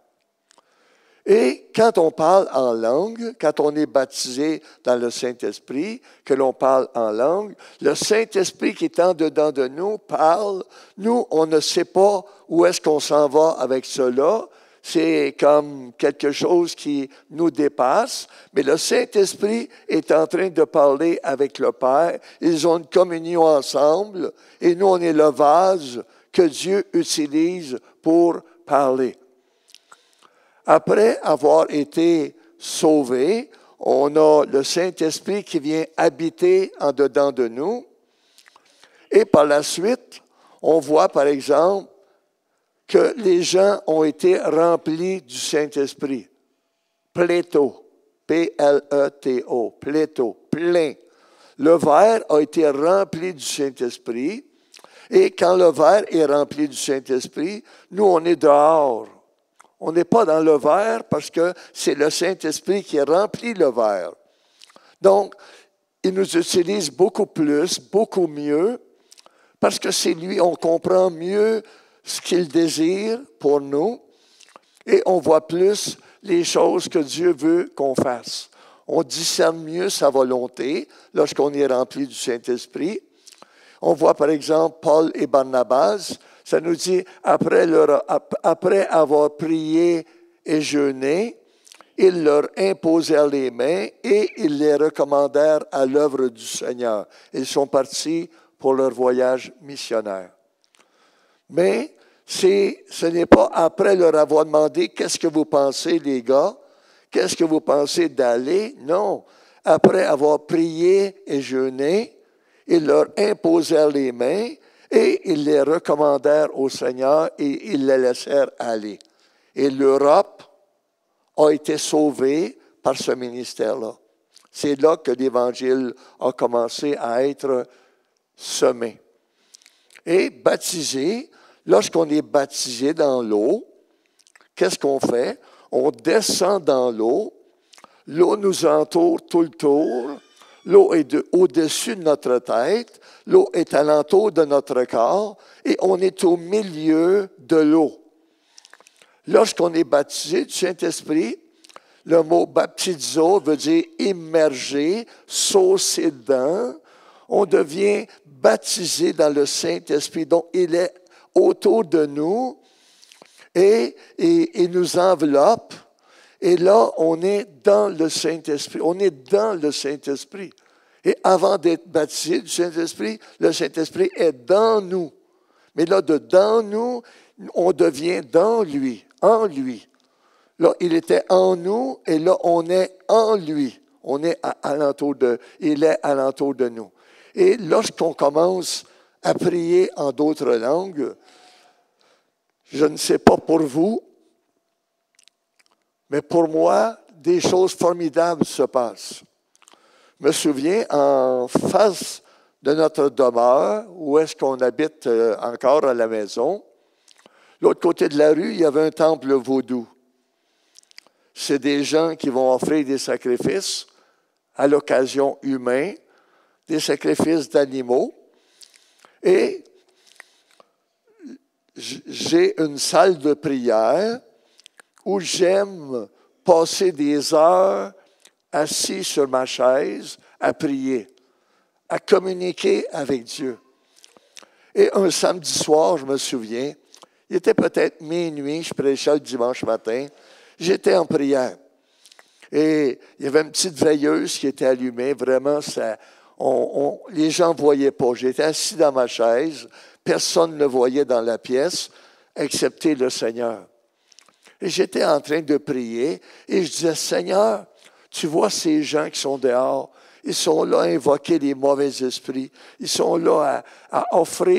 Et quand on parle en langue, quand on est baptisé dans le Saint-Esprit, que l'on parle en langue, le Saint-Esprit qui est en dedans de nous parle. Nous, on ne sait pas où est-ce qu'on s'en va avec cela. C'est comme quelque chose qui nous dépasse, mais le Saint-Esprit est en train de parler avec le Père. Ils ont une communion ensemble et nous, on est le vase que Dieu utilise pour parler. Après avoir été sauvés, on a le Saint-Esprit qui vient habiter en dedans de nous. Et par la suite, on voit par exemple que les gens ont été remplis du Saint-Esprit. Pléto, P-L-E-T-O, pléto, plein. Le verre a été rempli du Saint-Esprit. Et quand le verre est rempli du Saint-Esprit, nous, on est dehors. On n'est pas dans le verre parce que c'est le Saint-Esprit qui remplit le verre. Donc, il nous utilise beaucoup plus, beaucoup mieux, parce que c'est lui, on comprend mieux ce qu'il désire pour nous et on voit plus les choses que Dieu veut qu'on fasse. On discerne mieux sa volonté lorsqu'on est rempli du Saint-Esprit. On voit par exemple Paul et Barnabas, ça nous dit, après avoir prié et jeûné, ils leur imposèrent les mains et ils les recommandèrent à l'œuvre du Seigneur. Ils sont partis pour leur voyage missionnaire. Mais ce n'est pas après leur avoir demandé « Qu'est-ce que vous pensez, les gars? Qu'est-ce que vous pensez d'aller? » Non. après avoir prié et jeûné, ils leur imposèrent les mains et ils les recommandèrent au Seigneur et ils les laissèrent aller. Et l'Europe a été sauvée par ce ministère-là. C'est là que l'Évangile a commencé à être semé. Et baptisé, lorsqu'on est baptisé dans l'eau, qu'est-ce qu'on fait? On descend dans l'eau, l'eau nous entoure tout le tour, l'eau est au-dessus de notre tête, l'eau est alentour de notre corps et on est au milieu de l'eau. Lorsqu'on est baptisé du Saint-Esprit, le mot baptizo veut dire immerger, saucer dedans. On devient baptisé dans le Saint-Esprit. Donc, il est autour de nous et il nous enveloppe. Et là, on est dans le Saint-Esprit. On est dans le Saint-Esprit. Et avant d'être baptisé du Saint-Esprit, le Saint-Esprit est dans nous. Mais là, de dans nous, on devient dans lui, en lui. Là, il était en nous et là, on est en lui. On est il est alentour de nous. Et lorsqu'on commence à prier en d'autres langues, je ne sais pas pour vous, mais pour moi, des choses formidables se passent. Je me souviens, en face de notre demeure, où est-ce qu'on habite encore à la maison, l'autre côté de la rue, il y avait un temple vaudou. C'est des gens qui vont offrir des sacrifices à l'occasion humaine, des sacrifices d'animaux. Et j'ai une salle de prière où j'aime passer des heures assis sur ma chaise à prier, à communiquer avec Dieu. Et un samedi soir, je me souviens, il était peut-être minuit, je prêchais le dimanche matin, j'étais en prière. Et il y avait une petite veilleuse qui était allumée. Vraiment, les gens ne voyaient pas. J'étais assis dans ma chaise. Personne ne voyait dans la pièce, excepté le Seigneur. Et j'étais en train de prier. Et je disais, Seigneur, tu vois ces gens qui sont dehors. Ils sont là à invoquer les mauvais esprits. Ils sont là à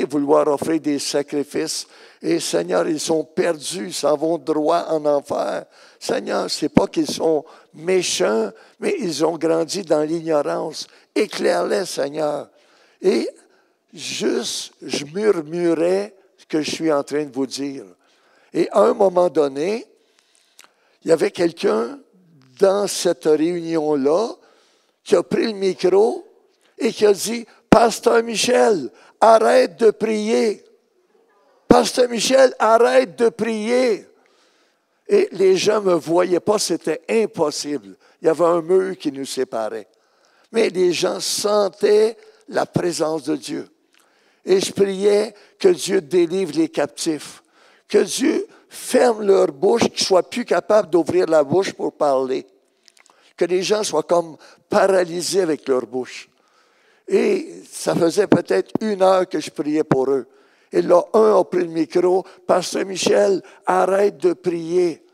vouloir offrir des sacrifices. Et Seigneur, ils sont perdus, ils s'en vont droit en enfer. Seigneur, ce n'est pas qu'ils sont méchants, mais ils ont grandi dans l'ignorance. Éclaire-les, Seigneur. Et juste, je murmurais ce que je suis en train de vous dire. Et à un moment donné, il y avait quelqu'un dans cette réunion-là qui a pris le micro et qui a dit, « Pasteur Michel, arrête de prier. Pasteur Michel, arrête de prier. » Et les gens ne me voyaient pas, c'était impossible. Il y avait un mur qui nous séparait. Mais les gens sentaient la présence de Dieu. Et je priais que Dieu délivre les captifs, que Dieu ferme leur bouche, qu'ils ne soient plus capables d'ouvrir la bouche pour parler. Que les gens soient comme paralysés avec leur bouche. Et ça faisait peut-être 1 heure que je priais pour eux. Et là, un a pris le micro. « Pasteur Michel, arrête de prier. »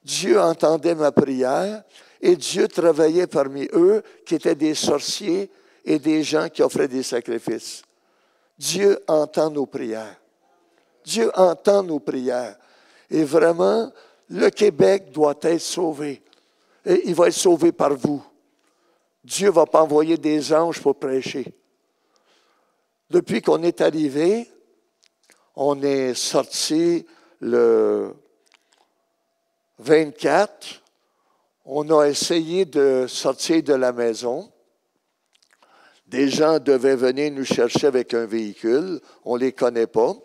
Dieu entendait ma prière et Dieu travaillait parmi eux qui étaient des sorciers et des gens qui offraient des sacrifices. Dieu entend nos prières. Dieu entend nos prières. Et vraiment, le Québec doit être sauvé. Et il va être sauvé par vous. Dieu ne va pas envoyer des anges pour prêcher. Depuis qu'on est arrivé, on est sorti le 24. On a essayé de sortir de la maison. Des gens devaient venir nous chercher avec un véhicule. On ne les connaît pas.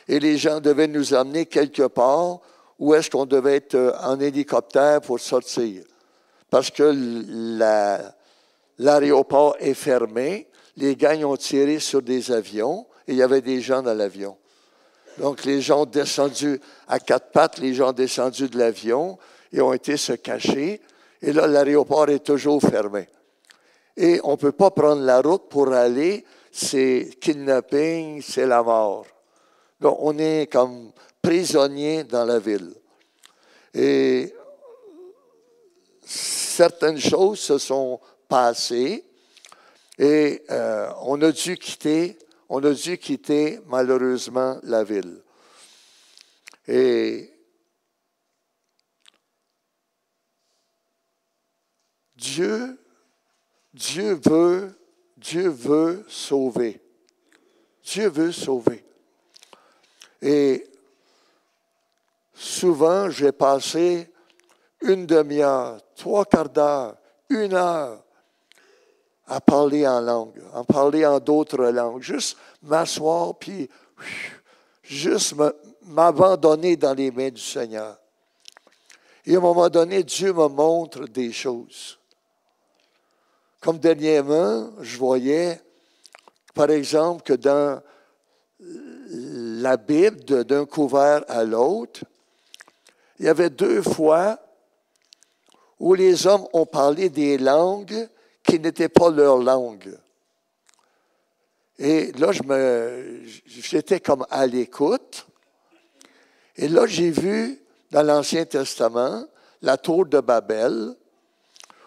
Et les gens devaient nous amener quelque part où est-ce qu'on devait être en hélicoptère pour sortir. Parce que l'aéroport est fermé. Les gars ont tiré sur des avions et il y avait des gens dans l'avion. Donc, les gens ont descendu à 4 pattes, les gens ont descendu de l'avion et ont été se cacher. Et là, l'aéroport est toujours fermé. Et on ne peut pas prendre la route pour aller, c'est kidnapping, c'est la mort. Donc, on est comme prisonniers dans la ville. Et certaines choses se sont passées et on a dû quitter malheureusement la ville. Et Dieu veut sauver. Dieu veut sauver. Et souvent, j'ai passé une demi-heure, 3/4 d'heure, 1 heure à parler en langue, à parler en d'autres langues. Juste m'asseoir, puis juste m'abandonner dans les mains du Seigneur. Et à un moment donné, Dieu me montre des choses. Comme dernièrement, je voyais, par exemple, que dans la Bible, d'un couvert à l'autre, il y avait 2 fois où les hommes ont parlé des langues qui n'étaient pas leur langue. Et là, j'étais comme à l'écoute. Et là, j'ai vu dans l'Ancien Testament la tour de Babel,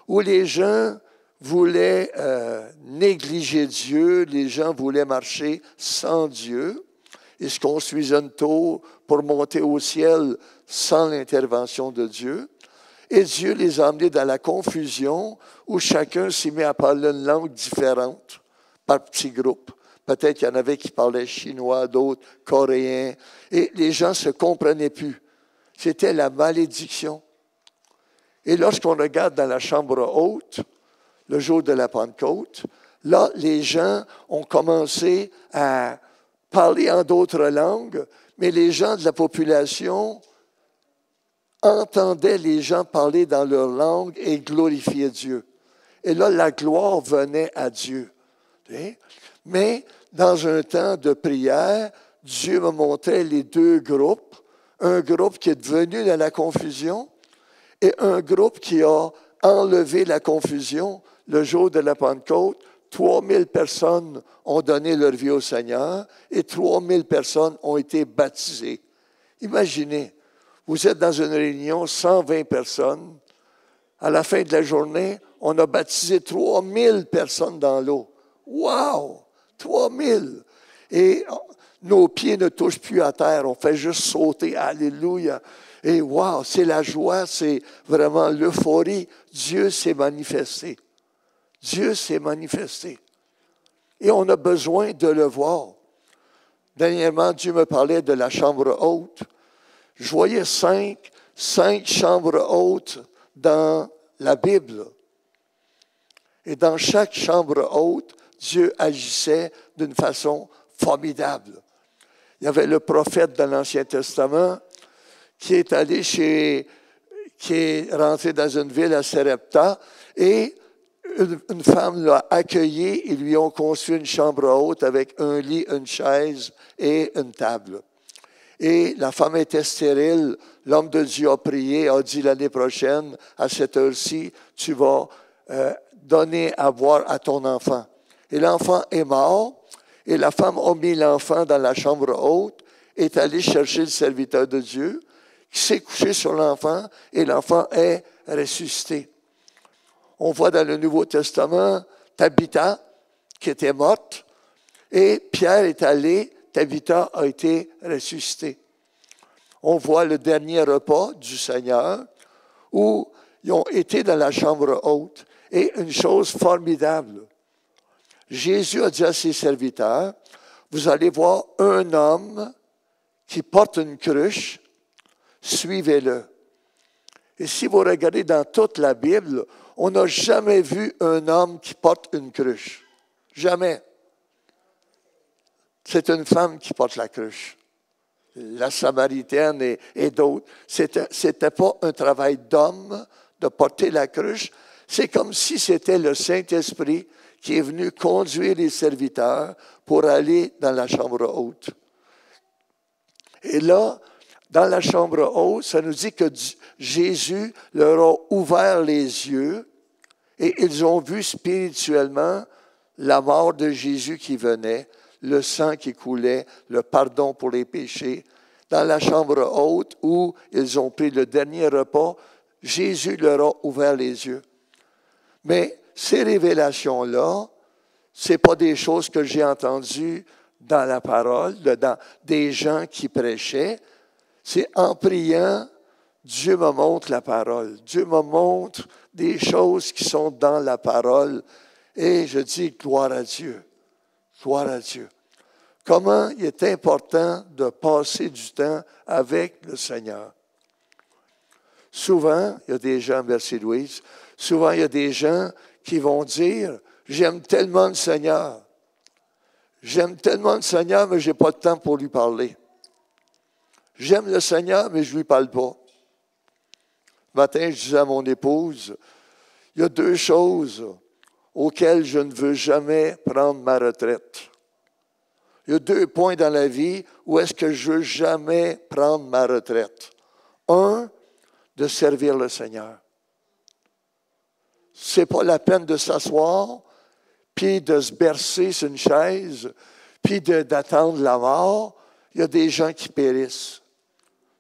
où les gens voulaient négliger Dieu, les gens voulaient marcher sans Dieu. Ils se construisaient une tour pour monter au ciel sans l'intervention de Dieu. Et Dieu les a emmenés dans la confusion où chacun s'est mis à parler une langue différente par petits groupes. Peut-être qu'il y en avait qui parlaient chinois, d'autres coréens. Et les gens ne se comprenaient plus. C'était la malédiction. Et lorsqu'on regarde dans la chambre haute, le jour de la Pentecôte, là, les gens ont commencé à parler en d'autres langues, mais les gens de la population entendaient les gens parler dans leur langue et glorifier Dieu. Et là, la gloire venait à Dieu. Mais dans un temps de prière, Dieu me montrait les 2 groupes. Un groupe qui est devenu dans la confusion et un groupe qui a enlevé la confusion le jour de la Pentecôte. 3000 personnes ont donné leur vie au Seigneur et 3000 personnes ont été baptisées. Imaginez, vous êtes dans une réunion, 120 personnes. À la fin de la journée, on a baptisé 3000 personnes dans l'eau. Wow! 3000! Et nos pieds ne touchent plus à terre, on fait juste sauter. Alléluia! Et wow, c'est la joie, c'est vraiment l'euphorie. Dieu s'est manifesté. Dieu s'est manifesté. Et on a besoin de le voir. Dernièrement, Dieu me parlait de la chambre haute. Je voyais 5 chambres hautes dans la Bible. Et dans chaque chambre haute, Dieu agissait d'une façon formidable. Il y avait le prophète dans l'Ancien Testament qui est rentré dans une ville à Sarepta et une femme l'a accueilli. Ils lui ont construit une chambre haute avec un lit, une chaise et une table. Et la femme était stérile. L'homme de Dieu a prié, a dit l'année prochaine, à cette heure-ci, tu vas donner à boire à ton enfant. Et l'enfant est mort. Et la femme a mis l'enfant dans la chambre haute, est allée chercher le serviteur de Dieu, qui s'est couché sur l'enfant, et l'enfant est ressuscité. On voit dans le Nouveau Testament Tabitha, qui était morte, et Pierre est allé, Tabitha a été ressuscité. On voit le dernier repas du Seigneur, où ils ont été dans la chambre haute. Et une chose formidable, Jésus a dit à ses serviteurs, vous allez voir un homme qui porte une cruche, suivez-le. Et si vous regardez dans toute la Bible, on n'a jamais vu un homme qui porte une cruche. Jamais. C'est une femme qui porte la cruche. La Samaritaine et d'autres. C'était pas un travail d'homme de porter la cruche. C'est comme si c'était le Saint-Esprit qui est venu conduire les serviteurs pour aller dans la chambre haute. Et là, dans la chambre haute, ça nous dit que Jésus leur a ouvert les yeux et ils ont vu spirituellement la mort de Jésus qui venait, le sang qui coulait, le pardon pour les péchés. Dans la chambre haute où ils ont pris le dernier repas, Jésus leur a ouvert les yeux. Mais ces révélations-là, ce n'est pas des choses que j'ai entendues dans la parole, dans des gens qui prêchaient. C'est en priant, Dieu me montre la parole. Dieu me montre des choses qui sont dans la parole. Et je dis gloire à Dieu. Gloire à Dieu. Comment il est important de passer du temps avec le Seigneur. Souvent, il y a des gens, merci Louise, souvent il y a des gens qui vont dire, j'aime tellement le Seigneur. J'aime tellement le Seigneur, mais je n'ai pas de temps pour lui parler. J'aime le Seigneur, mais je ne lui parle pas. Ce matin, je disais à mon épouse, il y a 2 choses auxquelles je ne veux jamais prendre ma retraite. Il y a 2 points dans la vie où est-ce que je ne veux jamais prendre ma retraite. 1, de servir le Seigneur. Ce n'est pas la peine de s'asseoir, puis de se bercer sur une chaise, puis d'attendre la mort. Il y a des gens qui périssent.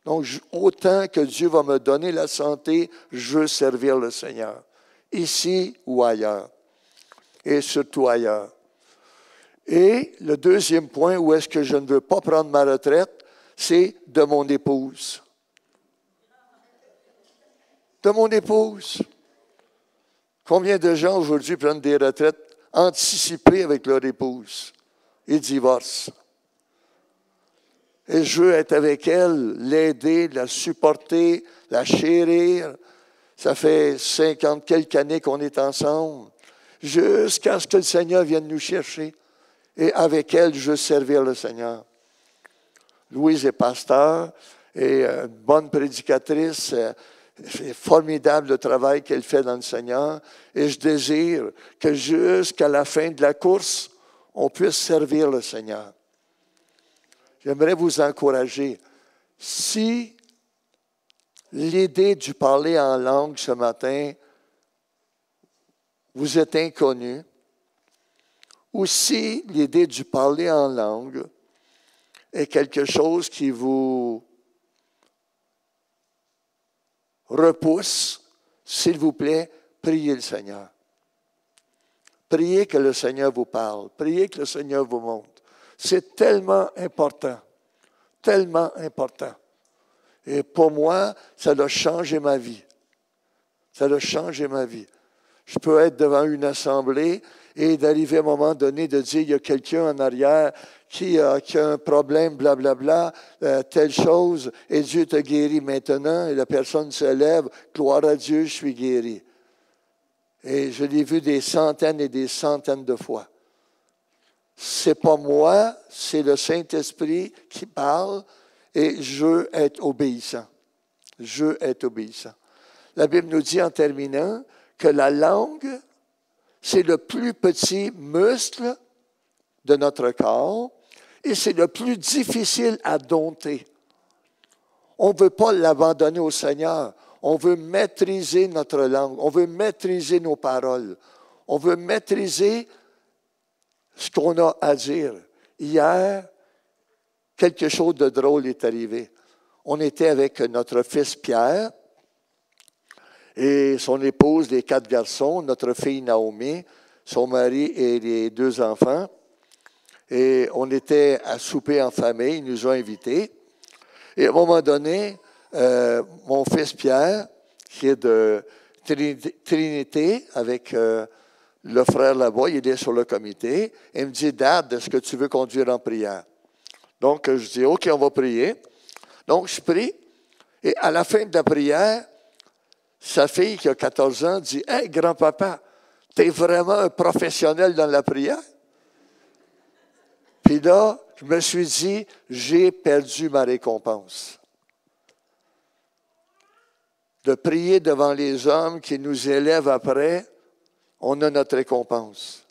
Donc, autant que Dieu va me donner la santé, je veux servir le Seigneur, ici ou ailleurs, et surtout ailleurs. Et le 2e point, où est-ce que je ne veux pas prendre ma retraite, c'est de mon épouse. De mon épouse. Combien de gens aujourd'hui prennent des retraites anticipées avec leur épouse et divorcent? Et je veux être avec elle, l'aider, la supporter, la chérir. Ça fait 50 quelques années qu'on est ensemble, jusqu'à ce que le Seigneur vienne nous chercher. Et avec elle, je veux servir le Seigneur. Louise est pasteur et une bonne prédicatrice. C'est formidable le travail qu'elle fait dans le Seigneur. Et je désire que jusqu'à la fin de la course, on puisse servir le Seigneur. J'aimerais vous encourager. Si l'idée du parler en langue ce matin vous est inconnue, ou si l'idée du parler en langue est quelque chose qui vous repousse, s'il vous plaît, priez le Seigneur. Priez que le Seigneur vous parle. Priez que le Seigneur vous montre. C'est tellement important. Tellement important. Et pour moi, ça a changé ma vie. Ça a changé ma vie. Je peux être devant une assemblée et d'arriver à un moment donné de dire, il y a quelqu'un en arrière qui a un problème, blablabla, telle chose, et Dieu te guérit maintenant, et la personne se lève, gloire à Dieu, je suis guéri. Et je l'ai vu des centaines et des centaines de fois. C'est pas moi, c'est le Saint-Esprit qui parle, et je veux être obéissant. Je veux être obéissant. La Bible nous dit en terminant que la langue, c'est le plus petit muscle de notre corps et c'est le plus difficile à dompter. On ne veut pas l'abandonner au Seigneur. On veut maîtriser notre langue. On veut maîtriser nos paroles. On veut maîtriser ce qu'on a à dire. Hier, quelque chose de drôle est arrivé. On était avec notre fils Pierre et son épouse, les 4 garçons, notre fille Naomi, son mari et les 2 enfants. Et on était à souper en famille, ils nous ont invités. Et à un moment donné, mon fils Pierre, qui est de Trinité, avec le frère là-bas, il est sur le comité, et il me dit, Dad, est-ce que tu veux conduire en prière? Donc, je dis, OK, on va prier. Donc, je prie, et à la fin de la prière, sa fille, qui a 14 ans, dit, « Hey, grand-papa, t'es vraiment un professionnel dans la prière? » Puis là, je me suis dit, j'ai perdu ma récompense. De prier devant les hommes qui nous élèvent après, on a notre récompense.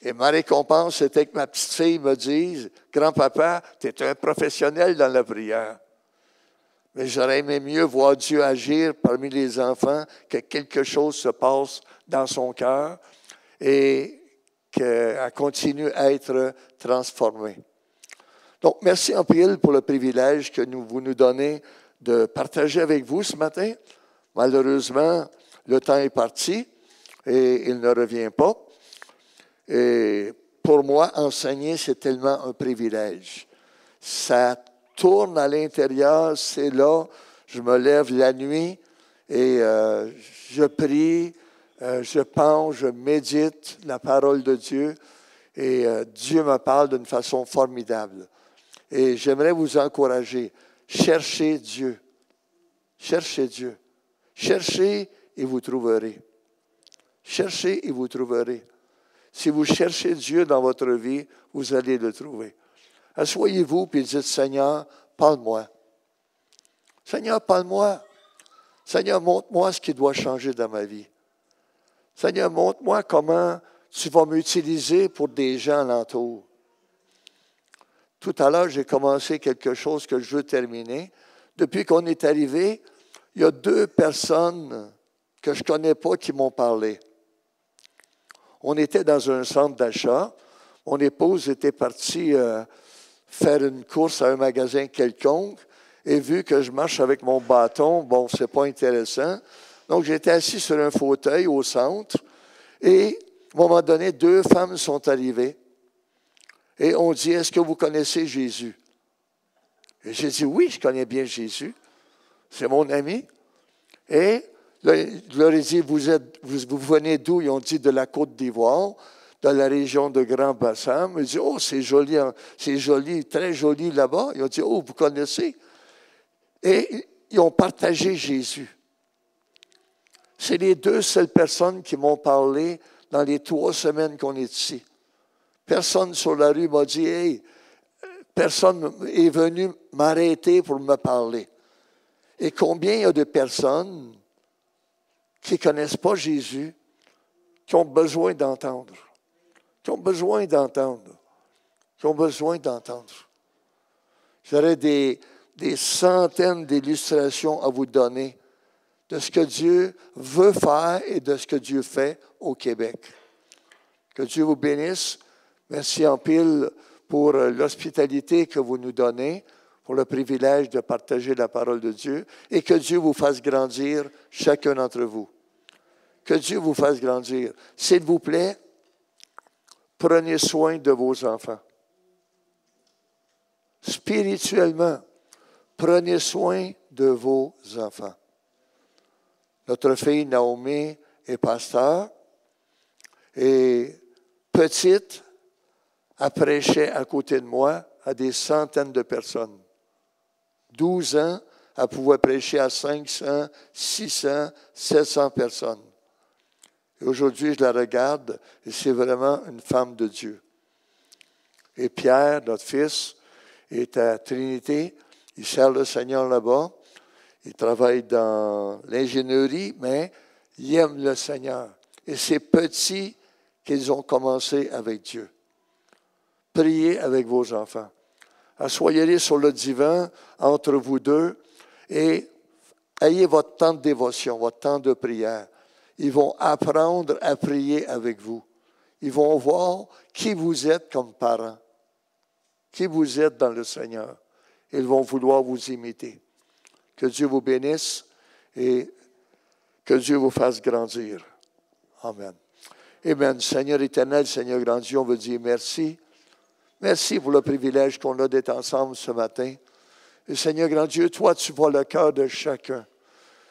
Et ma récompense, c'était que ma petite fille me dise, « Grand-papa, tu es un professionnel dans la prière. » Mais j'aurais aimé mieux voir Dieu agir parmi les enfants, que quelque chose se passe dans son cœur et qu'elle continue à être transformée. Donc, merci en pile pour le privilège que vous nous donnez de partager avec vous ce matin. Malheureusement, le temps est parti. et il ne revient pas. Et pour moi, enseigner, c'est tellement un privilège. Ça tourne à l'intérieur, c'est là. Je me lève la nuit et je prie, je pense, je médite la parole de Dieu et Dieu me parle d'une façon formidable. Et j'aimerais vous encourager, cherchez Dieu. Cherchez Dieu. Cherchez et vous trouverez. Cherchez et vous trouverez. Si vous cherchez Dieu dans votre vie, vous allez le trouver. Asseyez-vous et dites, Seigneur, parle-moi. Seigneur, parle-moi. Seigneur, montre-moi ce qui doit changer dans ma vie. Seigneur, montre-moi comment tu vas m'utiliser pour des gens alentour. Tout à l'heure, j'ai commencé quelque chose que je veux terminer. Depuis qu'on est arrivé, il y a 2 personnes que je ne connais pas qui m'ont parlé. On était dans un centre d'achat. Mon épouse était partie faire une course à un magasin quelconque. Et vu que je marche avec mon bâton, bon, c'est pas intéressant. Donc, j'étais assis sur un fauteuil au centre. Et à un moment donné, 2 femmes sont arrivées. Et on dit, est-ce que vous connaissez Jésus? Et j'ai dit, oui, je connais bien Jésus. C'est mon ami. Et là, je leur ai dit, vous venez d'où? Ils ont dit de la Côte d'Ivoire, de la région de Grand-Bassam. Ils ont dit, oh, c'est joli, très joli là-bas. Ils ont dit, oh, vous connaissez? Et ils ont partagé Jésus. C'est les 2 seules personnes qui m'ont parlé dans les 3 semaines qu'on est ici. Personne sur la rue m'a dit, hey, personne est venu m'arrêter pour me parler. Et combien il y a de personnes qui ne connaissent pas Jésus, qui ont besoin d'entendre, qui ont besoin d'entendre, qui ont besoin d'entendre. J'aurais des centaines d'illustrations à vous donner de ce que Dieu veut faire et de ce que Dieu fait au Québec. Que Dieu vous bénisse. Merci en pile pour l'hospitalité que vous nous donnez, pour le privilège de partager la parole de Dieu et que Dieu vous fasse grandir, chacun d'entre vous. Que Dieu vous fasse grandir. S'il vous plaît, prenez soin de vos enfants. Spirituellement, prenez soin de vos enfants. Notre fille Naomi est pasteur et petite, elle prêchait à côté de moi à des centaines de personnes. 12 ans, elle pouvait prêcher à 500, 600, 700 personnes. Et aujourd'hui, je la regarde et c'est vraiment une femme de Dieu. Et Pierre, notre fils, est à Trinité. Il sert le Seigneur là-bas. Il travaille dans l'ingénierie, mais il aime le Seigneur. Et c'est petit qu'ils ont commencé avec Dieu. Priez avec vos enfants. Asseyez-les sur le divan entre vous 2 et ayez votre temps de dévotion, votre temps de prière. Ils vont apprendre à prier avec vous. Ils vont voir qui vous êtes comme parents, qui vous êtes dans le Seigneur. Ils vont vouloir vous imiter. Que Dieu vous bénisse et que Dieu vous fasse grandir. Amen. Amen. Seigneur éternel, Seigneur grand Dieu, on veut dire merci. Merci pour le privilège qu'on a d'être ensemble ce matin. Et Seigneur grand Dieu, toi, tu vois le cœur de chacun.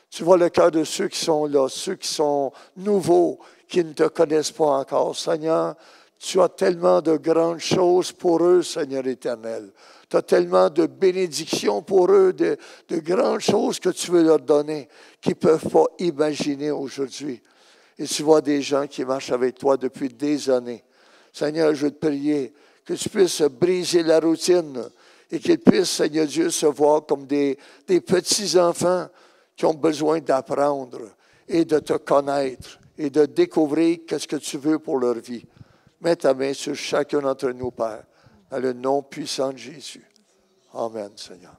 Tu vois le cœur de ceux qui sont là, ceux qui sont nouveaux, qui ne te connaissent pas encore. Seigneur, tu as tellement de grandes choses pour eux, Seigneur éternel. Tu as tellement de bénédictions pour eux, de grandes choses que tu veux leur donner, qu'ils ne peuvent pas imaginer aujourd'hui. Et tu vois des gens qui marchent avec toi depuis des années. Seigneur, je veux te prier que tu puisses briser la routine et qu'ils puissent, Seigneur Dieu, se voir comme des petits-enfants qui ont besoin d'apprendre et de te connaître et de découvrir ce que tu veux pour leur vie. Mets ta main sur chacun d'entre nous, Père, dans le nom puissant de Jésus. Amen, Seigneur.